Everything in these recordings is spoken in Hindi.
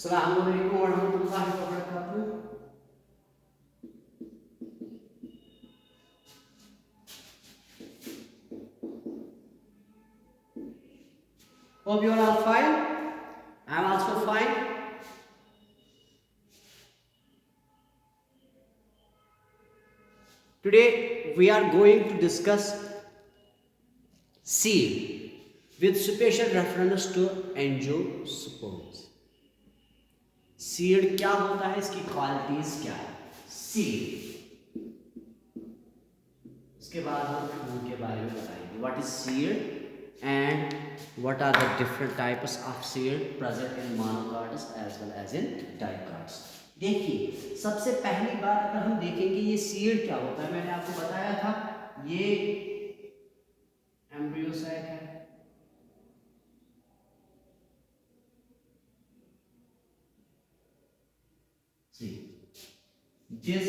अस्सलामु अलैकुम वरहमतुल्लाहि वबरकातुहू। Hope you are all fine. I am also fine. Today we are going to discuss seed with special reference to angiosperms. Seed क्या होता है, इसकी क्वालिटीज क्या है, सीड। इसके बाद हम फूल के बारे में बताएंगे, what is seed and what are the different types of seed present in monocots as well as in dicots. देखिए, सबसे पहली बात अगर हम देखेंगे ये सीड क्या होता है, मैंने आपको बताया था ये एम्ब्रियो साइट है, this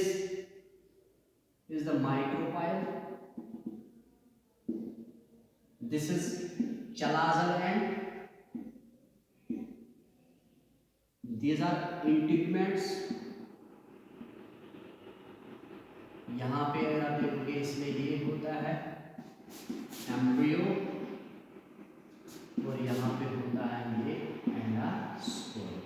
is the micropyle, this is chalazal end, these are integuments। यहाँ पे अगर आप देखोगे इसमें ये होता है एम्ब्रियो और यहाँ पे होता है ये एंडोस्पर्म।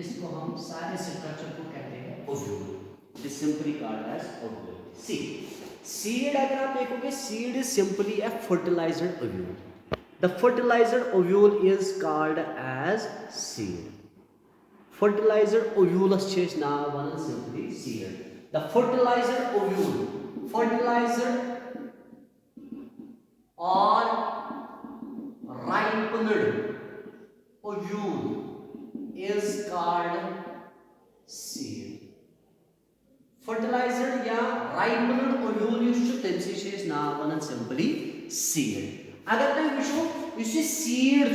इसको हम सारे स्ट्रक्चर को कहते हैं ovule. It is simply called as ovule. Seed अगर आप देखोगे, seed is simply a fertilised ovule. The fertilised ovule is called as seed. Fertilised ओव्यूलस छे नाम वनान simply seed. The fertilised ovule, fertilised और ripened ovule is called seed। fertilized या ripened ovule युस छु तमसे छे नाम वनान सिंपली सीड। अगर तुम वुचो युस सीड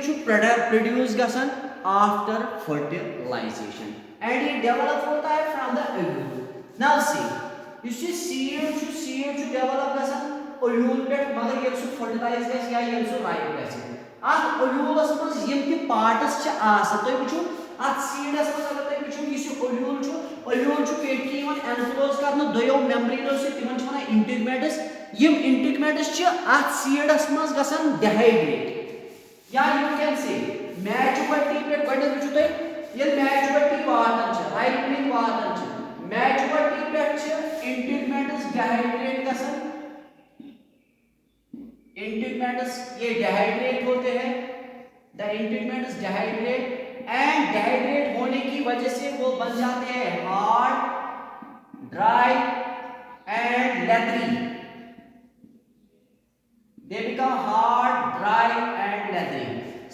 छु प्रोड्यूस गसन आफ्टर फर्टिलाइजेशन एंड ये डेवलप होता है from the ovule. Now see use seed छु डेवलप गसन ओव्यूल पे, मगर ये सु फर्टिलाइज गस या ये सु राइप गस आ ओव्यूलस मज यम कि पार्ट्स छ आसा तो वुचो आ सीडस मज अगर तुम वुचो ये ओव्यूल छु पेट की वन एनक्लोज करन दयो मेम्ब्रेनो से तिमन छ वना इंटिगमेंट्स। यम इंटिगमेंट्स छ आ सीडस मज गसन डिहाइड्रेट या यू कैन से मैच्योरिटी पे गड वुचो तो ये मैच्योरिटी वाटन छ, राइपनिंग वाटन छ, मैच्योरिटी पे छ इंटिगमेंट्स डिहाइड्रेट गसन। इंटिगमेंट्स ये डिहाइड्रेट होते हैं, the integuments dehydrate and dehydrate होने की वजह से वो बन जाते हैं hard, dry and leathery. They become hard, dry and leathery.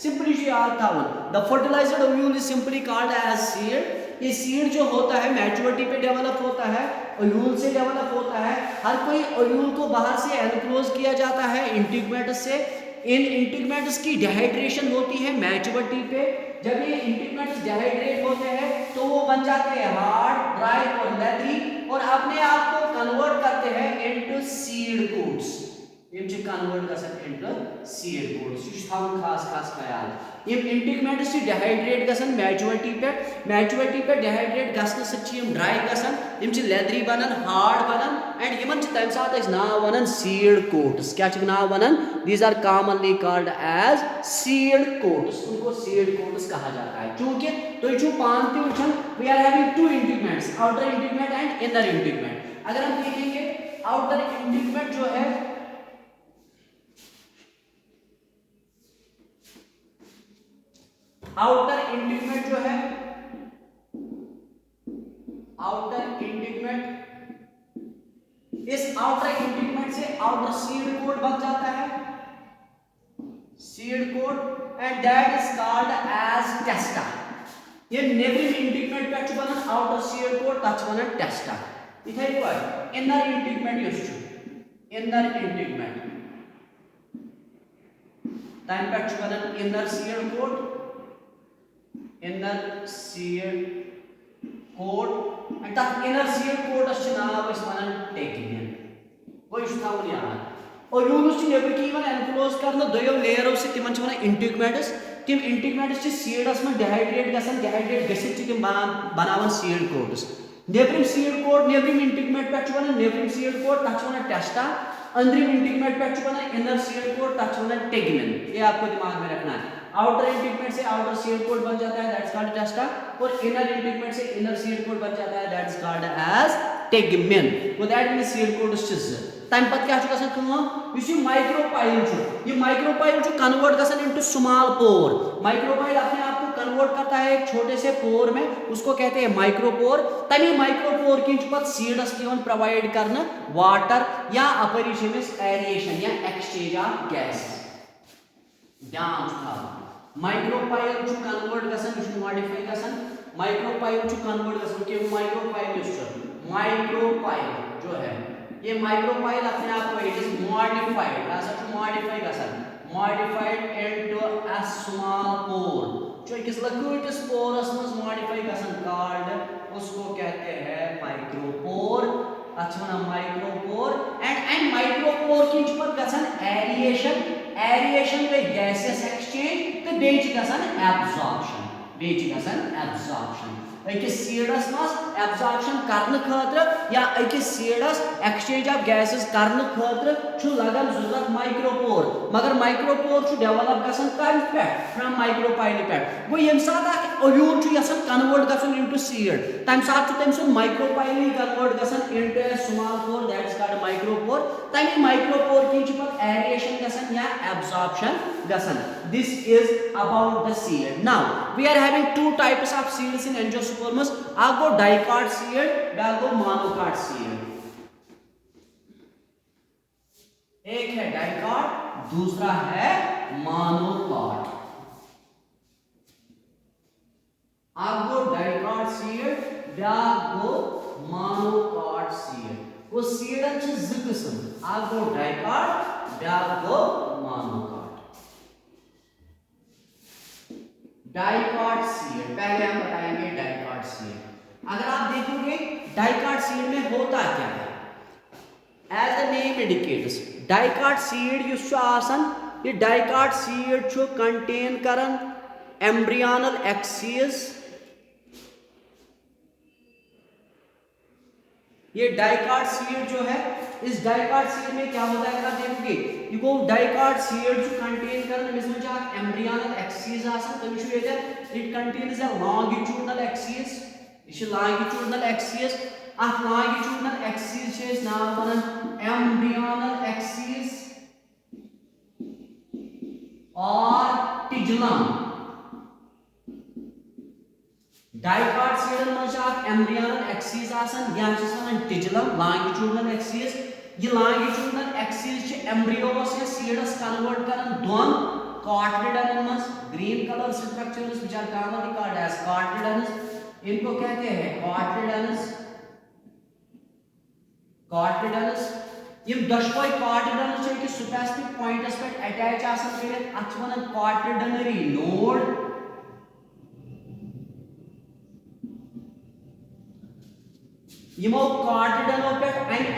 Simply she याद था वो the fertilised ovule is simply called as seed. ये सीड जो होता है मैच्योरिटी पे डेवलप होता है, ओव्यूल से डेवलप होता है। हर कोई ओव्यूल को बाहर से एनक्लोज किया जाता है इंटिगमेंट्स से। इन इंटिगमेंट्स की डिहाइड्रेशन होती है मैच्योरिटी पे। जब ये इंटिगमेंट्स डिहाइड्रेट होते हैं तो वो बन जाते हैं हार्ड, ड्राई और लेदरी और अपने आप को कन्वर्ट करते हैं इनटू सीड कोट्स। यम च कन्वर्ट गसन इनटू सीड कोट्स। यु थाउन खास खास ख्याल यम इंटिगमेंट्स डिहाइड्रेट गसन मैच्योरिटी पे डिहाइड्रेट गसन से यम ड्राई गसन, यम च लेदरी बनन, हार्ड बनन एंड यमन च तम साथ अस नाम वनन सीड कोट्स। क्या च नाम वनन? These are commonly called as seed coats. उनको सीड कोट्स कहा जाता है क्योंकि तो छु पान ते उछन we are having two integuments, outer integument and inner integument. अगर हम देखेंगे आउटर इंटिगमेंट जो है आउटर इंटिगमेंट जो है आउटर इंटिगमेंट, इस आउटर इंटिगमेंट से आउटर सीड कोट बन जाता है, seed coat and that is called as testa. ये नेबरिंग इंटिगमेंट पे बनन आउटर सीड कोट तच बनन टेस्टा। इथे पर इनर इंटिगमेंट युस छु इनर इंटिगमेंट टाइम पे बनन inner seed coat, inner seed coat and the inner seed coat नाम टेगियन। वो थावन याद ओव्यूल्स नेबर की एनक्लोज करना दोयो लेयरों से तिमन वन इंटिगमेंट्स तिम इंटिगमेंट्स सीडस में डिहाइड्रेट गसन डिहाइड्रेट गसित तिम बनावन सीड कोट्स नेब्रिम सीड कोट नेब्रिम इंटिगमेंट पे वन नेब्रिम सीड कोट तक वन टेस्टा अंदरिम इंटिगमेंट पे वन इनर सीड कोट तक वन टेगमेन ये आपको दिमाग में रखना है आउटर इंटिगमेंट से आउटर सीड कोट बन जाता है दैट्स कॉल्ड टेस्टा और इनर इंटिगमेंट से इनर सीड कोट बन जाता है दैट्स कॉल्ड एज टेगमेन वो that means seed coat is तम पत क्या गसन कम इस ये माइक्रोपाइल कन्वर्ट गसन इनटू स्मॉल पोर माइक्रोपाइल अपने आप को कन्वर्ट करता है एक छोटे से पोर में उसको कहते हैं माइक्रोपोर तमी माइक्रोपोर की पत सीडस प्रोवाइड करना वाटर या अपरी एरिएशन या एक्सचेंज ऑफ गैस ध्यान था माइक्रोपाइल कन्वर्ट गसन मॉडिफाई गसन माइक्रोपाइल कन्वर्ट गसन के माइक्रोपाइल जो है ये माइक्रोपाइल अपने आप को इट इज मॉडिफाइड मॉडिफाई गसन modified into a small pore जो किस लक्यूटिस पोरस में मॉडिफाई गसन कॉल्ड उसको कहते हैं माइक्रोपोर अच्छा माइक्रोपोर एंड माइक्रोपोर की पत गसन एरिएशन में गैसेस एक्सचेंज तो बेच गसन एब्जॉर्प्शन अकिस सीडस मस एब्जॉर्प्शन करने खातिर या अकिस सीडस एक्सचेंज ऑफ गैसेस करने खातिर छु लगन जरूरत माइक्रोपोर मगर माइक्रोपोर छु डेवलप गसन कम पे फ्रॉम माइक्रोपाइल पे वो यम साथ ओव्यूल छु यसन कन्वर्ट गसन इनटू सीड तम साथ छु तम सु माइक्रोपाइल कन्वर्ट गसन into a small pore that's called micropore तमी माइक्रोपोर की छु पत एरिएशन गसन या एब्जॉर्प्शन गसन this is about the seed now we are having two types of seeds in angiosperms आगो डाइकॉट सीड बागो मोनोकॉट सीड एक है डाइकॉट दूसरा है मोनोकॉट आगो डाइकॉट सीड बागो मोनोकॉट सीड वो सीडन छ ज किस्म आगो डाइकॉट बागो मोनोकॉट डाइकॉट सीड पहले हम बताएंगे डाइकॉट सीड अगर आप देखोगे डाइकॉट सीड में होता क्या है as the name indicates dicot seed ये डाइकॉट सीड कंटेन करन एम्ब्रियोनल एक्सिस ये डाइकॉट सीड जो है इस डाइकॉट सीड में क्या होता है अगर आप देखोगे ये डाइकॉट सीड कंटेन करन मिस एम्ब्रियोनल एक्सिस आसन तम छु ये it contains a longitudinal axis ये longitudinal axis a longitudinal axis छे नाम बनन एम्ब्रियोनल एक्सिस और टिजुलम डाइकॉट सीडन में एम्ब्रियोनल एक्सिस आसन या टिजुलम लॉन्गिट्यूडनल एक्सिस ये लॉन्गिट्यूडनल एक्सिस एम्ब्रियोस या सीडस कन्वर्ट करन दोन कॉटलिडन में green colour structures which are commonly called as cotyledons इनको कहते हैं कॉटलिडन्स ये दशवय कॉटलिडन्स जो कि स्पेसिफिक पॉइंट्स पे अटैच आसन करित अथ वनन कॉटलिडनरी नोड यमो कॉटलिडनों पे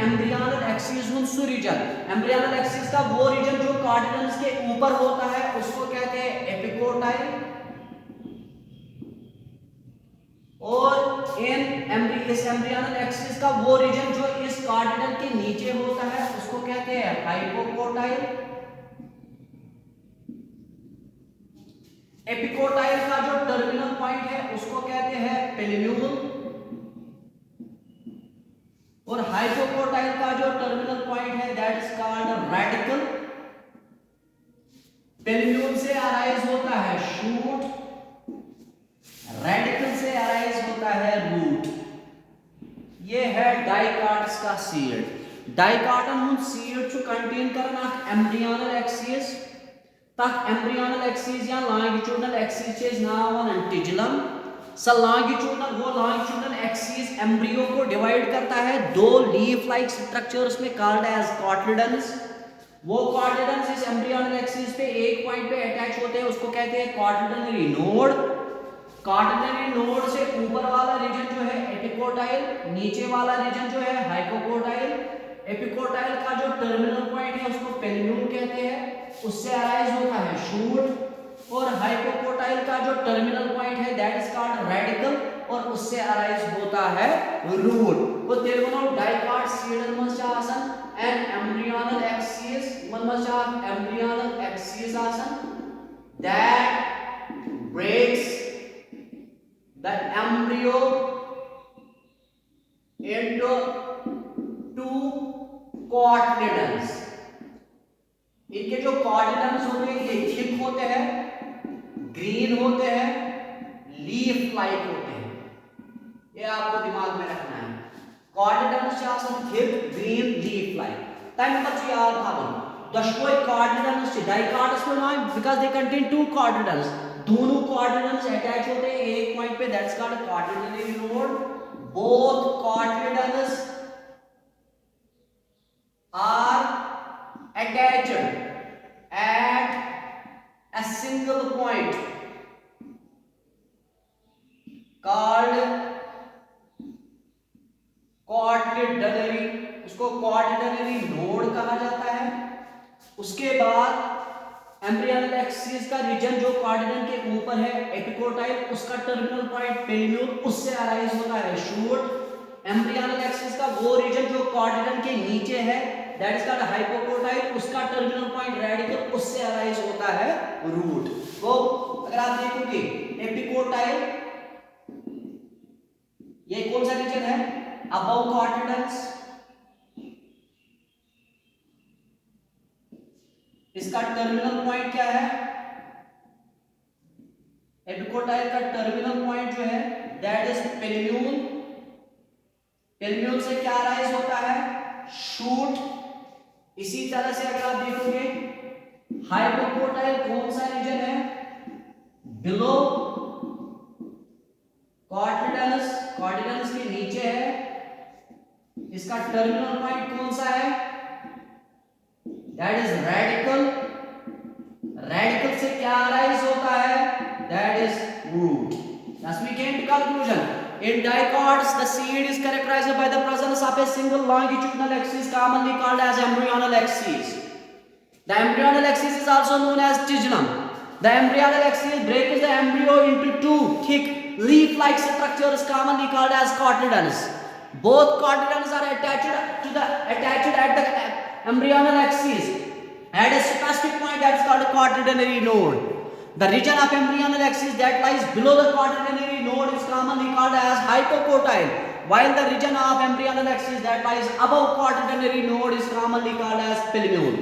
एम्ब्रियोनल एक्सिस सु रीजन एम्ब्रियोनल एक्सिस का वो रीजन जो कॉटलिडन्स के ऊपर होता है उसको कहते हैं एपिकोटाइल और इस एम्ब्रियोनल एक्सिस का वो रीजन जो इस कॉटलिडन के नीचे होता है उसको कहते हैं हाइपोकोटाइल एपिकोटाइल का जो टर्मिनल पॉइंट है उसको कहते हैं पेलिम्यूल और हाइपोकोटाइल का जो टर्मिनल पॉइंट है दैट इज कॉल्ड रेडिकल पेलिम्यूल से अराइज होता है शूट रेडिकल से अराइज होता है रूट ये है डाइकॉट्स का सीड डाइकॉटन हुन सीड छु कंटेन करना एम्ब्रियोनल एक्सिस तक एम्ब्रियोनल एक्सिस या लॉन्गिट्यूडनल एक्सिस इज नाउ वन टिजुलम लॉन्गिट्यूडनल एक्सिस एम्ब्रियो को डिवाइड करता है दो लीफ लाइक स्ट्रक्चर्स में कॉल्ड एज कॉटलिडन्स वो कॉटलिडन्स इस एम्ब्रियोनल एक्सिस पे एक पॉइंट पे अटैच होते हैं उसको कहते हैं कॉटलिडनरी नोड से ऊपर वाला रीजन जो है एपिकोटाइल नीचे वाला रीजन जो है हाइपोकोटाइल एपिकोटाइल का जो टर्मिनल पॉइंट है उसको पेल्यूल कहते हैं, उससे अराइज होता है शूट, और हाइपोकोटाइल का जो टर्मिनल पॉइंट है दैट इज कॉल्ड रेडिकल, और उससे अराइज होता है रूट। वो तेलुगु डाइकाट सीडन में आसन एंड एम्ब्रियोनल एक्सिस मन में एम्ब्रियोनल एक्सिस आसन that breaks the embryo into two cotyledons। इनके जो cotyledons होते हैं ये थिक होते हैं, ग्रीन होते हैं, लीफ लाइक होते हैं, ये आपको दिमाग में रखना है। cotyledons आसन थिक, ग्रीन, लीफ लाइक। तब बच्चे याद था दशकोई cotyledons डाइकाट्स में नाम because they contain two cotyledons, दोनों cotyledons अटैच होते हैं एक पॉइंट पे, that's called cotyledonary node। both cotyledons are attached at a single point called cotyledonary, उसको cotyledonary node कहा जाता है। उसके बाद एम्ब्रियोनल एक्सिस का रीजन जो कॉर्डिनल के ऊपर है एपिकोटाइल, उसका टर्मिनल पॉइंट पेल्यूल, उससे अराइज होता है शूट। एम्ब्रियोनल एक्सिस का वो रीजन जो कॉर्डिनल के नीचे है दैट इज कॉल्ड हाइपोकोटाइल, उसका टर्मिनल पॉइंट रेडिकल, उससे अराइज होता है रूट। तो अगर आप देखोगे एपिकोटाइल ये कौन सा रीजन है, अबव कॉर्डिनल्स, इसका टर्मिनल पॉइंट क्या है, एपिकोटाइल का टर्मिनल पॉइंट जो है दैट इज पेल्यूल, पेल्यूल से क्या अराइज होता है शूट। इसी तरह से अगर आप देखोगे हाइपोकोटाइल कौन सा रीजन है, बिलो कॉर्डिनल्स, कॉर्डिनल्स के नीचे है, इसका टर्मिनल पॉइंट कौन सा है दैट इज रेडिकल, रेडिकल से क्या अराइज होता है that is root. thus we came to conclusion in dicots the seed is characterized by the presence of a single longitudinal axis commonly called as embryonal axis. The embryonal axis is also known as tigellum. The embryonal axis breaks the embryo into two thick leaf like structures commonly called as cotyledons. Both cotyledons are attached at the embryonal axis at a specific point that is called a cotyledonary node. The region of embryonal axis that lies below the cotyledonary node is commonly called as hypocotyle, while the region of embryonal axis that lies above cotyledonary node is commonly called as pilumule.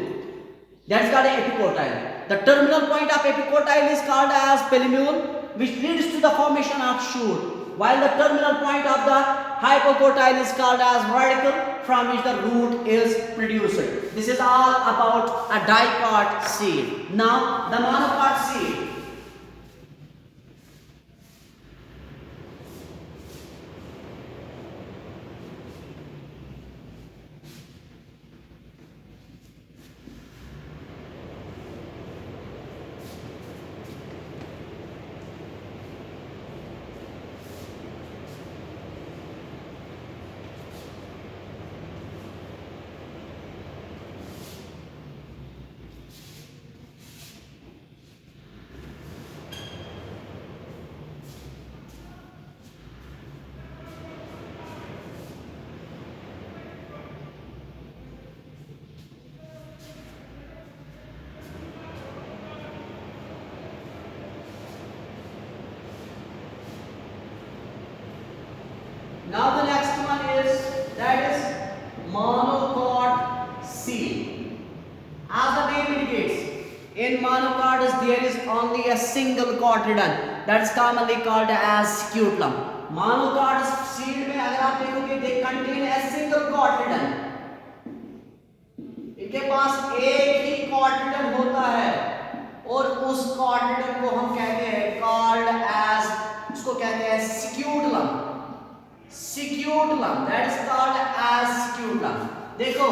That is called epicotyle. The terminal point of epicotyle is called as pilumule, which leads to the formation of shoot, while the terminal point of the hypocotyle is called as radicle, from which the root is produced. This is all about a dicot seed. Now the monocot seed. Now the next one is that is monocot seed. As the name indicates, in monocots there is only a single cotyledon that is commonly called as scutellum. Monocot seed में अगर आप देखोगे they contain a single cotyledon. इनके पास एक ही cotyledon होता है और उस cotyledon को हम कहते हैं called as, उसको कहते हैं scutellum. Scutellum, that is called as scutellum. देखो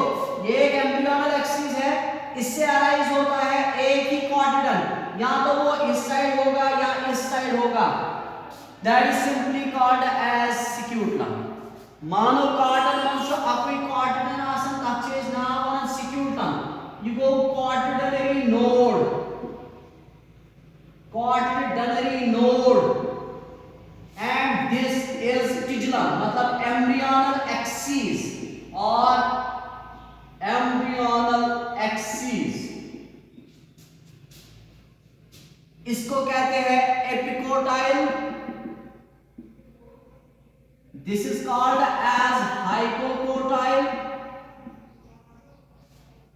ये एक एम्ब्रियोनल एक्सिस है, इससे अराइज होता है एक ही कॉर्डिनल, या तो वो इस साइड होगा या इस साइड होगा, that is simply called as scutellum. मानो कार्टन मंशो अकुई कार्टन आसन तचेज नाव वन सिक्यूटन यह गो कार्टिलरी node and this is tigellum मतलब embryonal axis और embryonal axis इसको कहते हैं epicotyl. This is called as hypocotyle.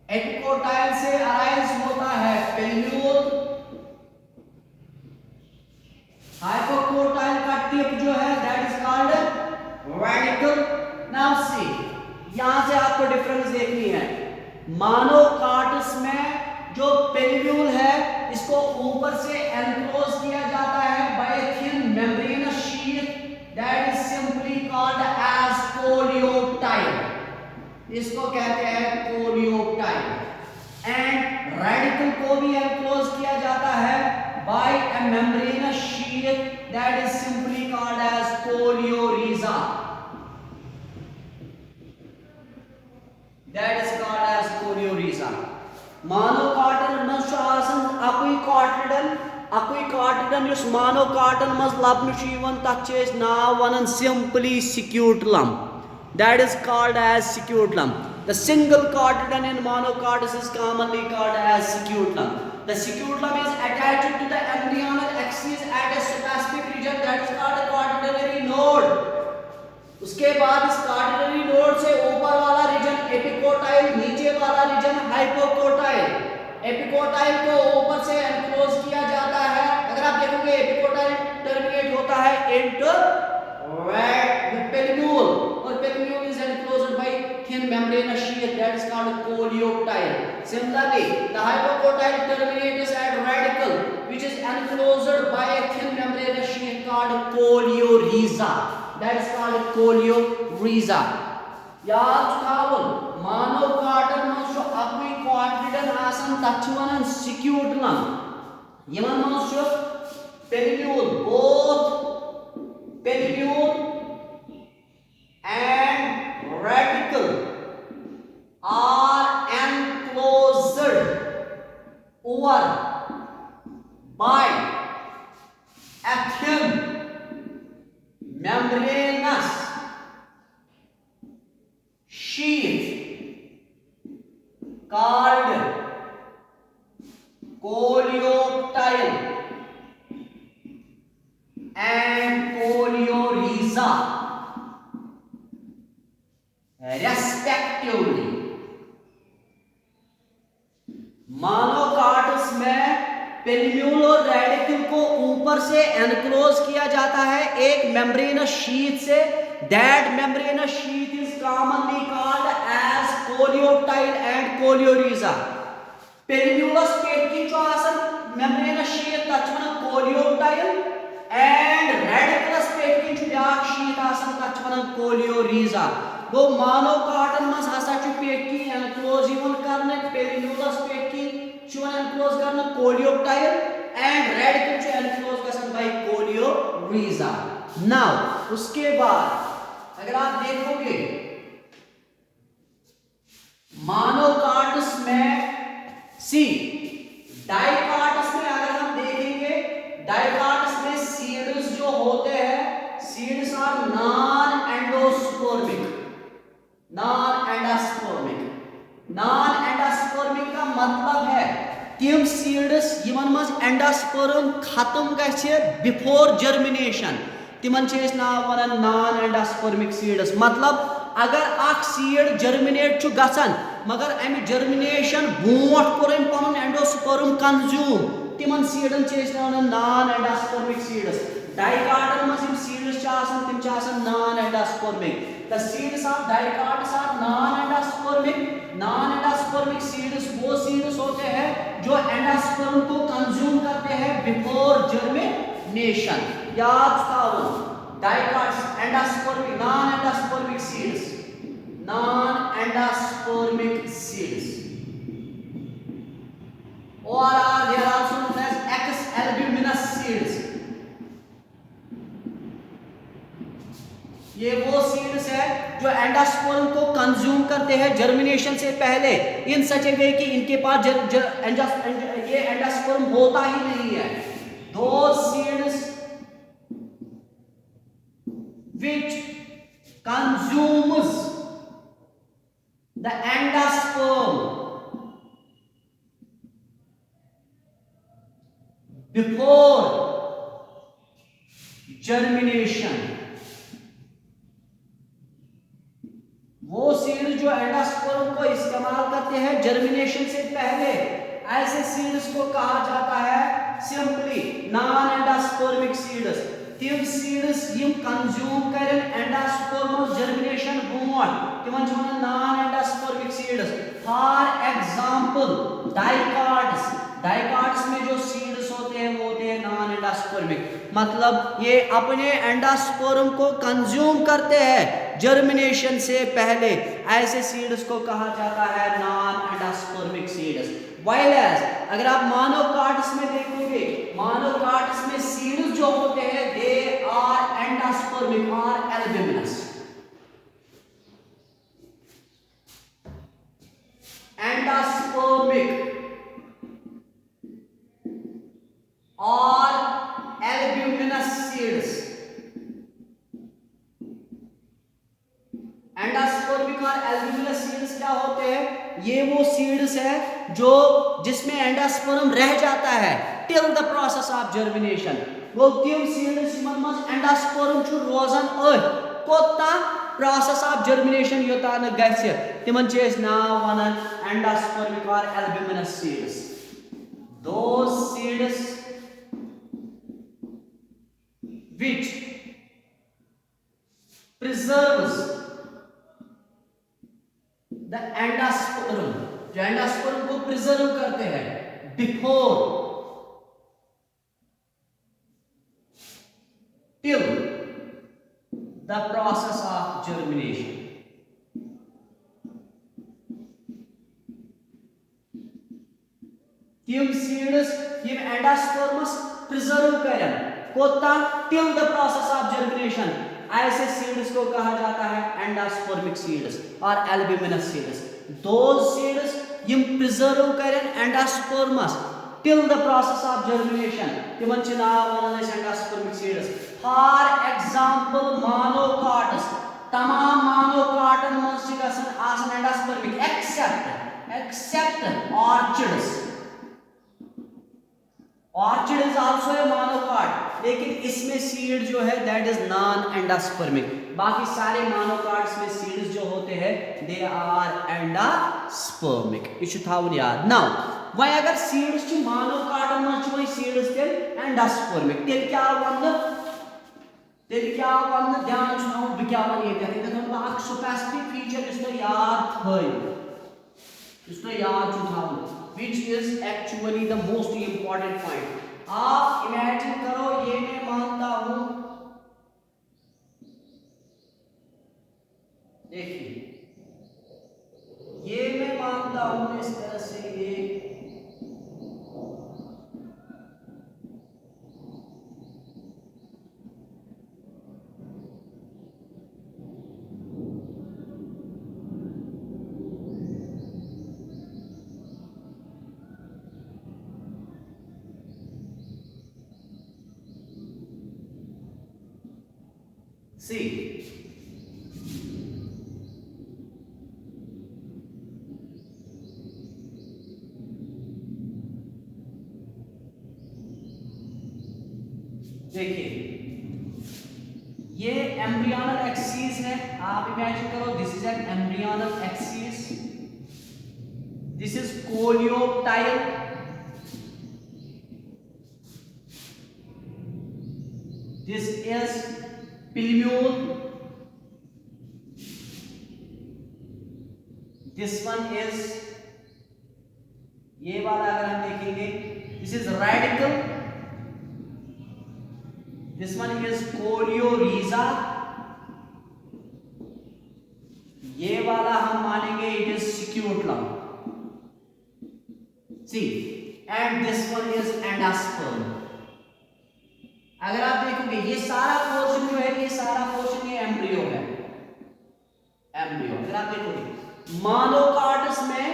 Epicotyl से अराइज होता है पेल्यूल. हाइपोकोटाइल का टिप जो है that is called radical. Now see यहां से आपको डिफरेंस देखनी है. मानोकार्टस में जो पेल्यूल है इसको ऊपर से एनक्लोज किया जाता है by a thin membranous sheath that is simply called as coleoptile. इसको कहते हैं कोलियोटाइल. एंड रेडिकल को भी एनक्लोज किया जाता है by a membranous sheath that is simply called as chorioryza. That is called as chorioryza. Monocotyledon mans chu asan akui cotyledon yus monocotyledon mans labnu chu yivan tat che is naw vanan simply scutellum. That is called as scutellum. The single cotyledon in monocotyledon is commonly called as scutellum. The scutellum is attached to the embryonal axis at a specific region that is called a cotyledonary node. उसके बाद इस cotyledonary node से ऊपर वाला रीजन एपिकोटाइल, नीचे वाला रीजन हाइपोकोटाइल. एपिकोटाइल को ऊपर से एनक्लोज किया जाता है. अगर आप देखोगे एपिकोटाइल टर्मिनेट होता है इनटू पेल्यूल और पेल्यूल is enclosed by thin membranous sheath that is called coleoptile. Similarly, the hypocotyle terminates at radicle which is enclosed by a thin membranous sheath called coleoryza. That is called coleoryza. याद थावन मानोकार्टन मंस जो अकुई कोटिलेडन आसन तचवनन स्क्यूटलम. यमन मंस जो पेल्यूल both पेल्यूल and radicle are enclosed over by a thin membranous sheath called coleoptile and coleoryza respectively. Monocots में पेल्यूल और रेडिकल को ऊपर से एनक्लोज किया जाता है एक मेम्ब्रेनस शीथ से. That membranous sheath is commonly called as coleoptile and coleorhiza. पेल्यूलस पेटकी जो आसन मेम्ब्रेनस शीथ तचवन कोलियोप्टाइल एंड रेडिकुलस पेटकी जो ब्याक शीथ आसन तचवन कोलियोरीजा. गो मानोकार्टन मस हसा छु पेटकी एनक्लोज इवन करने पेल्यूलस पेटकी छु एनक्लोज करने कोलियोप्टाइल एंड रेडिकल छु एनक्लोज गसन बाय कोलियोरीजा. नाउ उसके बाद अगर आप देखोगे मानोकार्टस में सी डाइकार्टस में अगर हम देखेंगे डाइकार्टस में सीड्स जो होते हैं seeds are non endospermic. Non endospermic का मतलब है तिम सीड्स यमन मज एंडोस्पर्म खत्म गछे बिफोर जर्मिनेशन तिमन छे इस नाम वनन नॉन एंडोस्पर्मिक सीड्स. मतलब अगर अख सीड जर्मिनेट छु गसन मगर अमि जर्मिनेशन बोट कोर पन एंडोस्पर्म कंज्यूम तिमन सीडन छे इस नाम नॉन एंडोस्पर्मिक सीड्स. डाइकार्टन मज यम सीड्स छ आसन तिम छ आसन non endospermic. The seeds of dicots are non-endospermic. Non-endospermic seeds वो seeds होते हैं जो एंडोस्पर्म को कंज्यूम करते हैं बिफोर जर्मिनेशन. याद रखो dicots endospermic non-endospermic seeds. Non-endospermic seeds. Or they are also known as ex-albuminous seeds. ये वो सीड्स है जो एंडोस्पर्म को कंज्यूम करते हैं जर्मिनेशन से पहले इन सच ए वे कि इनके पास ये एंडोस्पर्म होता ही नहीं है। Those seeds which consumes the endosperm before germination, वो सीड जो एंडोस्पर्म को इस्तेमाल करते हैं जर्मिनेशन से पहले, ऐसे सीड्स को कहा जाता है सिंपली नॉन एंडोस्पर्मिक सीड्स। तिम सीड्स यम कंज्यूम करें एंडोस्पर्मल जर्मिनेशन ब्रोट तिमन छ वनान non endospermic seeds. For example dicots, dicots में जो सीड्स होते हैं वो होते हैं नॉन एंडोस्पर्मिक, मतलब ये अपने एंडोस्पर्म को कंज्यूम करते हैं जर्मिनेशन से पहले, ऐसे सीड्स को कहा जाता है non endospermic seeds. While as अगर आप मोनोकॉट्स में देखोगे, मोनोकॉट्स में सीड्स जो होते हैं दे आर एंडोस्पर्मिक और एल्ब्यूमिनस। एंडोस्पर्मिक और एल्ब्यूमिनस सीड्स, एंडोस्पर्मिक और एल्ब्यूमिनस सीड्स क्या होते हैं? ये वो सीड्स है जो जिसमें एंडोस्पर्म रह जाता है till the process of germination. वो तिम सीड्स यमन मज एंडोस्पर्म छु रोजन कोता प्रोसेस ऑफ जर्मिनेशन योता न गछ तिमन छ अस नाव वनान एंडोस्पर्मिक और albuminous seeds. Those seeds which preserves the endosperm, जो एंडोस्पर्म को प्रिजर्व करते हैं before till the process of germination। तिम सीड्स यम एंडोस्पर्मस प्रिजर्व करें कोता till the process of germination, ऐसे सीड्स को कहा जाता है एंडोस्पर्मिक सीड्स और एल्ब्यूमिनस सीड्स। दोज सीड्स यम प्रिजर्व करें एंडोस्पर्मस till the process of germination तिमन छ नाव वनान endospermic seeds. For example monocots, तमाम मोनोकॉटन में छ गसन आसन endospermic except orchids. Orchid is also a monocot, लेकिन इसमें सीड जो है दैट इज नॉन एंडोस्पर्मिक। बाकी सारे मोनोकॉट्स में सीड्स जो होते हैं दे आर एंडोस्पर्मिक। ये थावन याद। नाउ वह अगर सीड्स च मोनोकॉटन में च वह सीड्स तेल एंडोस्पर्मिक तेल क्या वन ध्यान छ बह क्या वन ये अख स्पेसिफिक फीचर इस याद थो, इस याद थावन which is actually the most important point। आप इमेजिन करो ये मैं मानता हूं, देखिए ये मैं मानता हूं इस तरह से ये सी देखिए ये एम्ब्रियोनल एक्सिस है। आप इमेजिन करो this is an embryonal axis, this is coleoptile, this is plumule, this one is ये वाला अगर हम देखेंगे this is radicle, this one is coleorhiza, ये वाला हम मानेंगे it is scutellum, see and this one is endosperm. अगर आप देखोगे ये सारा पोर्शन जो है ये सारा पोर्शन ये एम्ब्रियो है, एम्ब्रियो। अगर आप देखोगे मोनोकार्डस में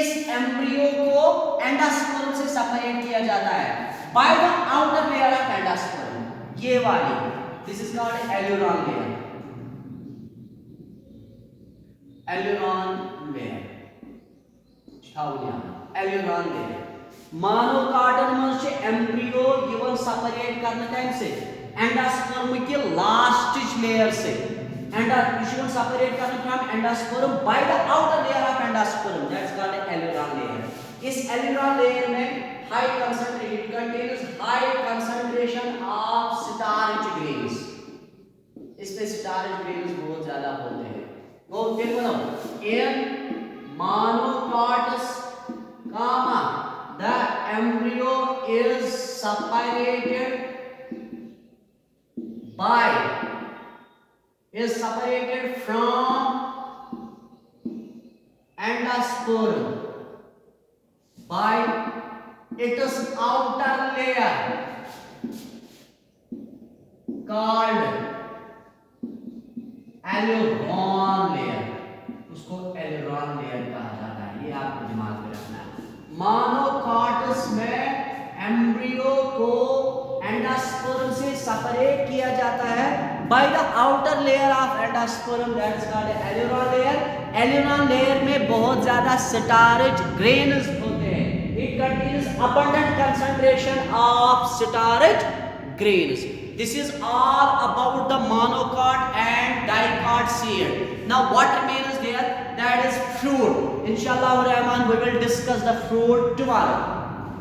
इस एम्ब्रियो को एंडोस्पर्म से सेपरेट किया जाता है by the outer layer of endosperm. ये वाली this is called aleurone layer. Aleurone layer aleurone layer मोनोकार्डन में से एम्ब्रियो यवन सेपरेट करने टाइम से एंडोस्पर्म के लास्ट लेयर से एंडोस्पर्म सेपरेट करने from endosperm bye the outer layer of endosperm, that's called aleurone layer. इस एल्यूरॉन लेयर में high concentration contains high concentration of starch grains. इसमें स्टार्च ग्रेन्स बहुत ज्यादा होते हैं। वो फिर बोलो इन मोनोकार्डस comma the embryo is separated from endosperm by its outer layer called aleurone layer. उसको एल्यूरॉन लेयर कहा जाता है, ये आपको दिमाग में रखना है। मोनोकार्डस में एम्ब्रियो को एंडोस्पर्म से सेपरेट किया जाता है by the outer layer of endosperm, that is called aleurone layer. Aleurone layer में बहुत ज्यादा स्टार्च ग्रेन्स होते हैं। It contains abundant concentration of starch grains. This is all about the monocot and dicot seed. Now what remains there? That is fruit. Inshallah Rahman, we will discuss the fruit tomorrow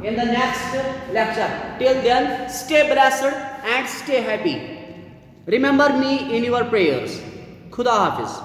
in the next lecture. Till then, stay blessed and stay happy. Remember me in your prayers. Khuda Hafiz.